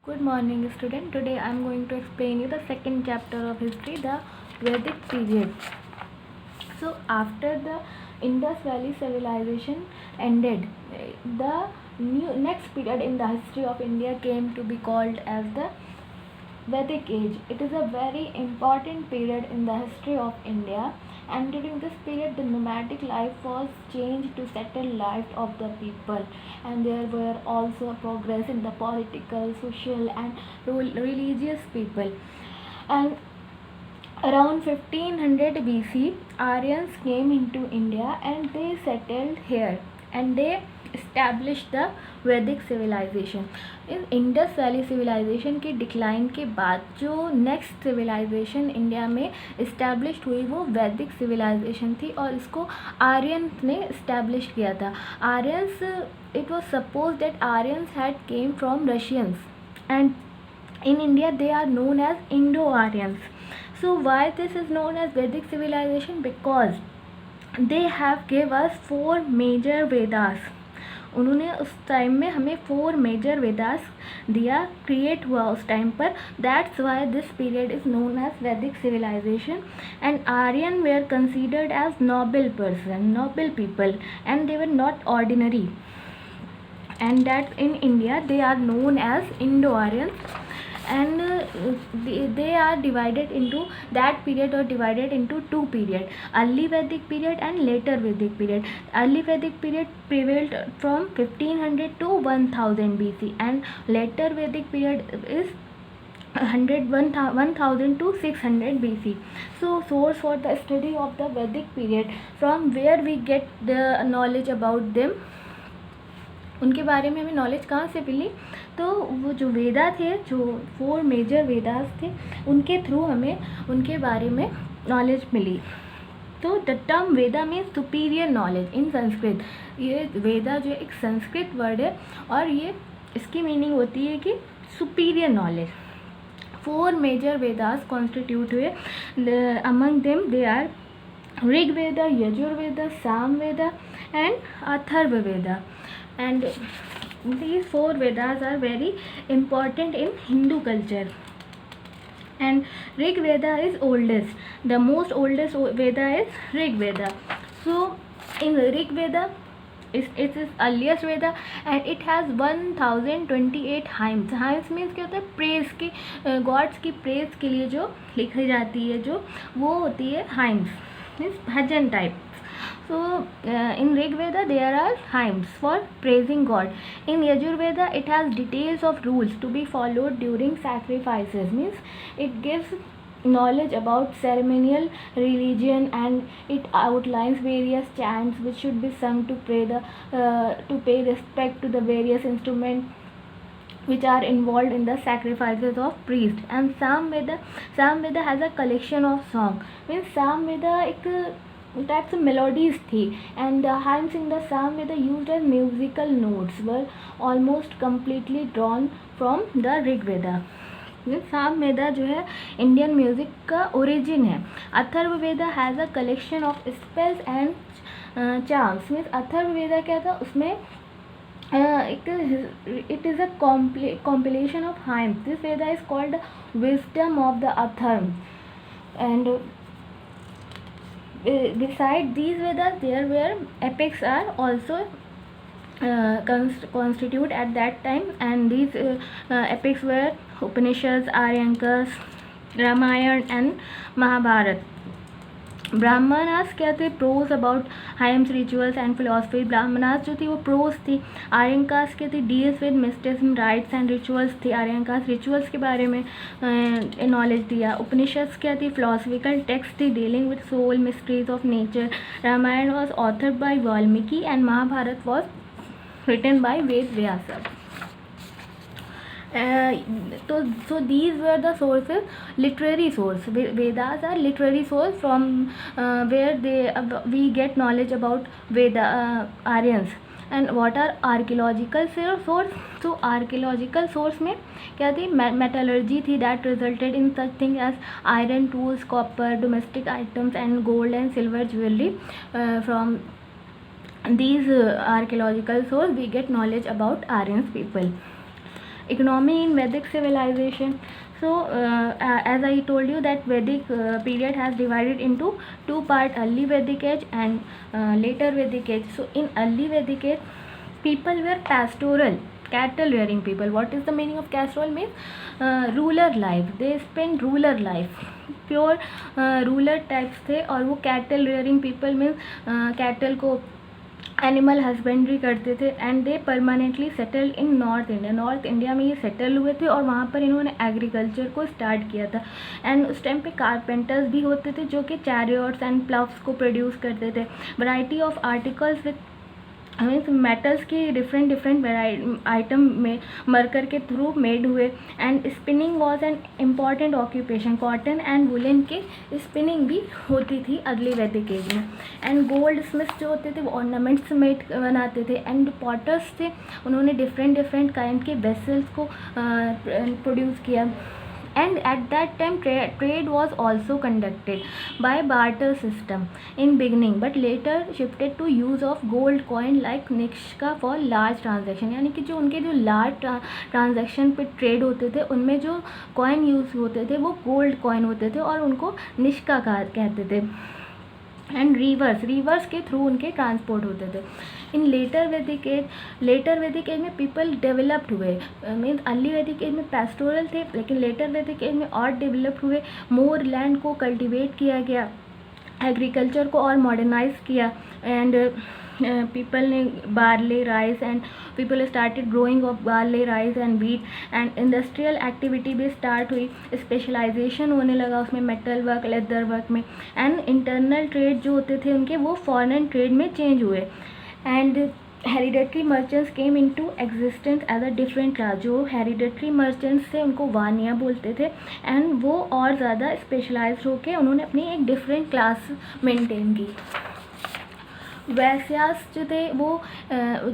Good morning, student. Today I am going to explain you the second chapter of history, the Vedic period. So, after the Indus Valley civilization ended, the next period in the history of India came to be called as the Vedic age. It is a very important period in the history of India, and during this period the nomadic life was changed to settled life of the people, and there were also progress in the political, social and religious people. And around 1500 BC, Aryans came into India and they settled here, and they established the वैदिक civilisation. इन Indus valley civilisation के decline के बाद जो next civilisation India में established हुई वो वैदिक civilisation थी, और इसको आर्यंस ने इस्टेब्लिश किया था. Aryans, it was suppose that Aryans had came from Russians, and in India they are known as Indo-Aryans. So why this is known as Vedic civilization? Because they have gave us 4 major Vedas. उन्होंने उस time में हमें 4 major Vedas दिया, create हुआ उस time पर. That's why this period is known as Vedic civilization. And Aryan were considered as noble person, noble people, and they were not ordinary, and that in India they are known as Indo-Aryans. And they are divided into that period, or divided into 2 period, early Vedic period and later Vedic period. Early Vedic period prevailed from 1500 to 1000 BC, and later Vedic period is 1000 to 600 BC. So source for the study of the Vedic period, from where we get the knowledge about them, उनके बारे में हमें knowledge कहाँ से मिली. तो वो जो वेदा थे, जो 4 मेजर वेदास थे, उनके थ्रू हमें उनके बारे में नॉलेज मिली. तो द टर्म वेदा में सुपीरियर नॉलेज इन संस्कृत. ये वेदा जो एक संस्कृत वर्ड है, और ये इसकी मीनिंग होती है कि superior knowledge. 4 major Vedas constitute हुए. Among them they are Rigveda, Yajurveda, Samaveda and Atharva Veda. And these 4 Vedas are very important in Hindu culture. And Rig Veda is oldest. The most oldest Veda is Rig Veda. So in Rig Veda, it is earliest Veda, and it has 1028 hymns. Hymns means क्या होता है? Praise की, God's की praise के लिए जो लिखी जाती है, जो वो होती है hymns, means bhajan type. So in Rig Veda there are hymns for praising God. In Yajur Veda it has details of rules to be followed during sacrifices, means it gives knowledge about ceremonial religion, and it outlines various chants which should be sung to pay respect to the various instruments which are involved in the sacrifices of priests. And Sam Veda has a collection of song, means Sam Veda एक types of melodies थी, and the hymns in the Sam Veda used as musical notes were almost completely drawn from the Rig Veda. साम वेदा जो है Indian music का origin है. Atharva Veda has a collection of spells and charms. Means Atharva Veda क्या था, उसमें it is a compilation of hymns. This Veda is called wisdom of the Atharva. And beside these Vedas there were epics are also constitute at that time, and these epics were Upanishads, Aryankas, Ramayana and Mahabharata. Brahmanas क्या थे? Prose about hymns, rituals and philosophy. Brahmanas जो थी वो prose थी. आर्यनकास क्या थी? Deals with mysticism, rites and rituals थी. Aranyakas rituals के बारे में नॉलेज दिया. उपनिषद्स क्या थी? फिलोसफिकल टेक्स्ट थी dealing with soul, mysteries of nature. Ramayana was authored by Valmiki, and Mahabharata was written by Ved Vyasa. So these were the sources, literary source. Vedas are literary source from where we get knowledge about Aryans. And what are archaeological source? So archaeological source में क्या थी? Metallurgy थी, that resulted in such thing as iron tools, copper, domestic items and gold and silver jewelry. From these archaeological source we get knowledge about Aryan people. economy in Vedic civilization. So as I told you that Vedic period has divided into two parts, early Vedic age and later Vedic age. So in early Vedic age, people were pastoral, cattle rearing people. What is the meaning of pastoral? Means ruler life. They spend ruler life, pure ruler types थे. और वो cattle rearing people means cattle को animal husbandry करते थे. And they permanently settled in north India. North India में ये settle हुए थे और वहाँ पर इन्होंने एग्रीकल्चर को स्टार्ट किया था. एंड उस टाइम पे कारपेंटर्स भी होते थे जो कि चैरियट्स एंड प्लव्स को प्रोड्यूस करते थे. Variety of articles with means metals की डिफरेंट आइटम में मरकर के थ्रू मेड हुए. And spinning was an important occupation. Cotton and woollen की स्पिनिंग भी होती थी अर्ली वैदिक एज में. एंड गोल्ड स्मिथ्स जो होते थे वो ऑर्नामेंट्स मेड बनाते थे. एंड पॉटर्स थे, उन्होंने डिफरेंट काइंड के वेसल्स को प्रोड्यूस किया. And at that time trade was also conducted by barter system in beginning, but later shifted to use of gold coin like Nishka for large transaction. यानी कि जो उनके जो लार्ज ट्रांजेक्शन पे trade होते थे उनमें जो कॉइन यूज़ होते थे वो गोल्ड कॉइन होते थे और उनको निष्का कहते थे. एंड रिवर्स के थ्रू उनके ट्रांसपोर्ट होते थे. इन लेटर वैदिक एज में पीपल डेवलप्ड हुए. मीन्स अर्ली वैदिक एज में पैस्टोरल थे, लेकिन लेटर वैदिक एज में और डेवलप्ड हुए. मोर लैंड को कल्टिवेट किया गया, एग्रीकल्चर को और मॉडर्नाइज किया. एंड पीपल ने barley rice and people started growing of barley rice and wheat. And industrial activity भी स्टार्ट हुई, स्पेशलाइजेशन होने लगा उसमें, मेटल वर्क, लेदर वर्क में. एंड इंटरनल ट्रेड जो होते थे उनके वो फॉरेन ट्रेड में चेंज हुए. And hereditary merchants came into existence as a different class. जो हेरिडेटरी मर्चेंट्स थे उनको वानिया बोलते थे. एंड वो और ज़्यादा स्पेशलाइज्ड होकर उन्होंने अपनी एक डिफरेंट क्लास मेंटेन की. वैश्यास जो थे वो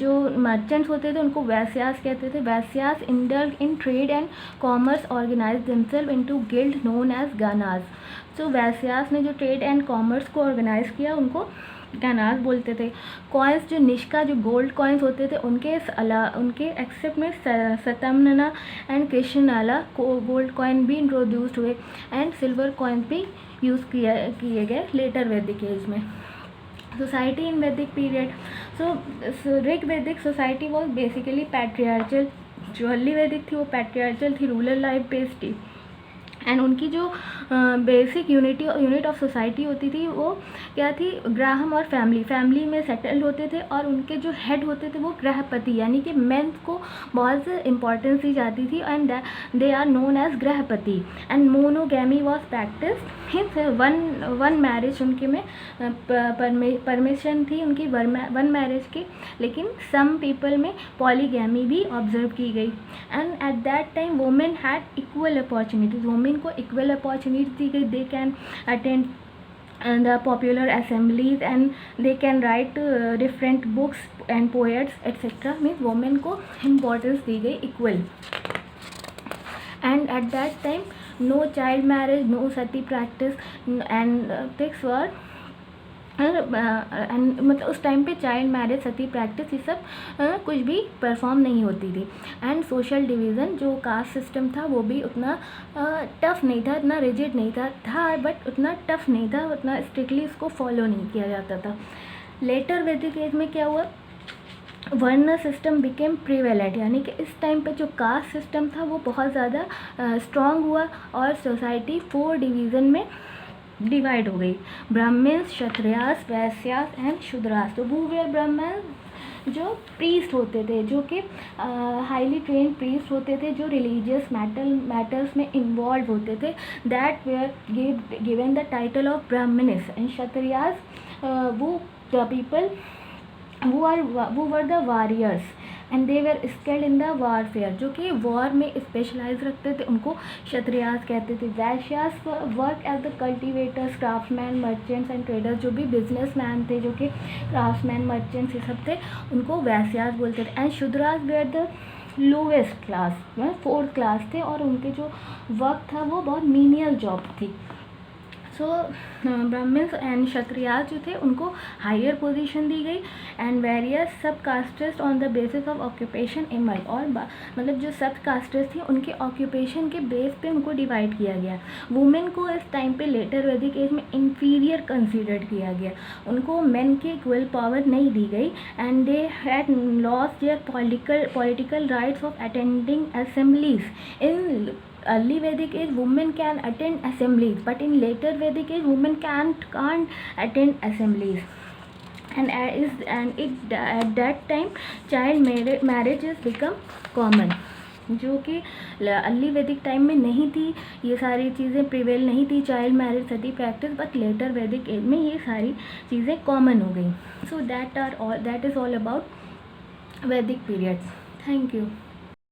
जो मर्चेंट्स होते थे उनको वैश्यास कहते थे. Vaishyas indulge in trade and commerce organize themselves into guild known as ganas. तो वैश्यास ने जो ट्रेड एंड कॉमर्स को ऑर्गेनाइज किया उनको गानाज बोलते थे. कॉइन्स जो निष्का जो गोल्ड कॉइन्स होते थे उनके एक्सेप्ट में सतमना एंड कृष्णनाला गोल्ड कॉइन भी इंट्रोड्यूस्ड हुए. एंड सिल्वर कॉइन भी यूज़ किए गए लेटर वैदिक एज में. Society in Vedic period. So Rig Vedic society was basically patriarchal. जो अर्ली वैदिक थी वो पैट्रियार्चल थी, रूरल लाइफ बेस्ड थी. एंड उनकी जो बेसिक यूनिट ऑफ सोसाइटी होती थी वो क्या थी, ग्राहम और फैमिली में सेटल्ड होते थे. और उनके जो हेड होते थे वो गृहपति, यानी कि मेन को बहुत इंपॉर्टेंस दी जाती थी. And they are known as grihapati. And monogamy was practice. One marriage उनके में परमिशन थी उनकी वन मैरिज की, लेकिन सम पीपल में पॉलीगैमी भी ऑब्जर्व की गई. And at that time women had equal opportunities. Women को इक्वल अपॉर्चुनिटी दी गई. They can attend the popular assemblies and they can write different books and poets etc. means women को importance दी गई equal. And at that time no child marriage, no sati practice and things were and मतलब उस time पे child marriage, सती practice ये सब कुछ भी perform नहीं होती थी. एंड सोशल डिवीज़न जो कास्ट सिस्टम था वो भी उतना टफ नहीं था, इतना रिजिड नहीं था बट उतना टफ नहीं था, उतना स्ट्रिक्टली उसको फॉलो नहीं किया जाता था. लेटर वैदिक एज में क्या हुआ, वर्ण सिस्टम बिकेम प्रीवेलेंट. यानी कि इस टाइम पे जो कास्ट सिस्टम था वो बहुत ज़्यादा स्ट्रॉन्ग हुआ और सोसाइटी 4 डिवीज़न में डिवाइड हो गई. ब्राह्मण्स, क्षत्रियास, वैश्यास एंड शूद्रास. तो हु वेर ब्राह्मण जो प्रीस्ट होते थे, जो कि हाईली ट्रेन प्रीस्ट होते थे, जो रिलीजियस मैटर्स में इन्वॉल्व होते थे, that were given the title of Brahmins. And Kshatriyas वो the people who were the warriors and they were skilled in the warfare. जो कि वॉर में स्पेशलाइज रखते थे उनको क्षत्रियास कहते थे. Vaishyas work as the cultivators, craftsman, merchants and traders. जो भी बिजनेस मैन थे, जो कि क्राफ्टमैन, मर्चेंट्स ये सब थे, उनको वैश्यास बोलते थे. And Shudras were the lowest class, 4th class थे और उनके जो वर्क था वो बहुत मीनियल जॉब थी. सो ब्राह्मण्स एंड क्षत्रियास जो थे उनको हायर पोजीशन दी गई एंड वेरियस सब casteist on the basis of occupation emerge, और मतलब जो सब कास्टेस्ट थी उनके ऑक्यूपेशन के बेस पे उनको डिवाइड किया गया। वुमेन को इस टाइम पे लेटर वैदिक एज में इंफीरियर कंसीडर किया गया, उनको मेन के इक्वल पावर नहीं दी गई and they had lost their political rights of attending assemblies. In early Vedic age women can attend assemblies, but in later Vedic age women can't attend assemblies, at that time child marriages become common, जो कि early वैदिक time में नहीं थी, ये सारी चीज़ें prevail नहीं थी, child marriage Sati practice, but later वैदिक एज में ये सारी चीज़ें कॉमन हो गई। So that is all about वैदिक पीरियड्स। Thank you.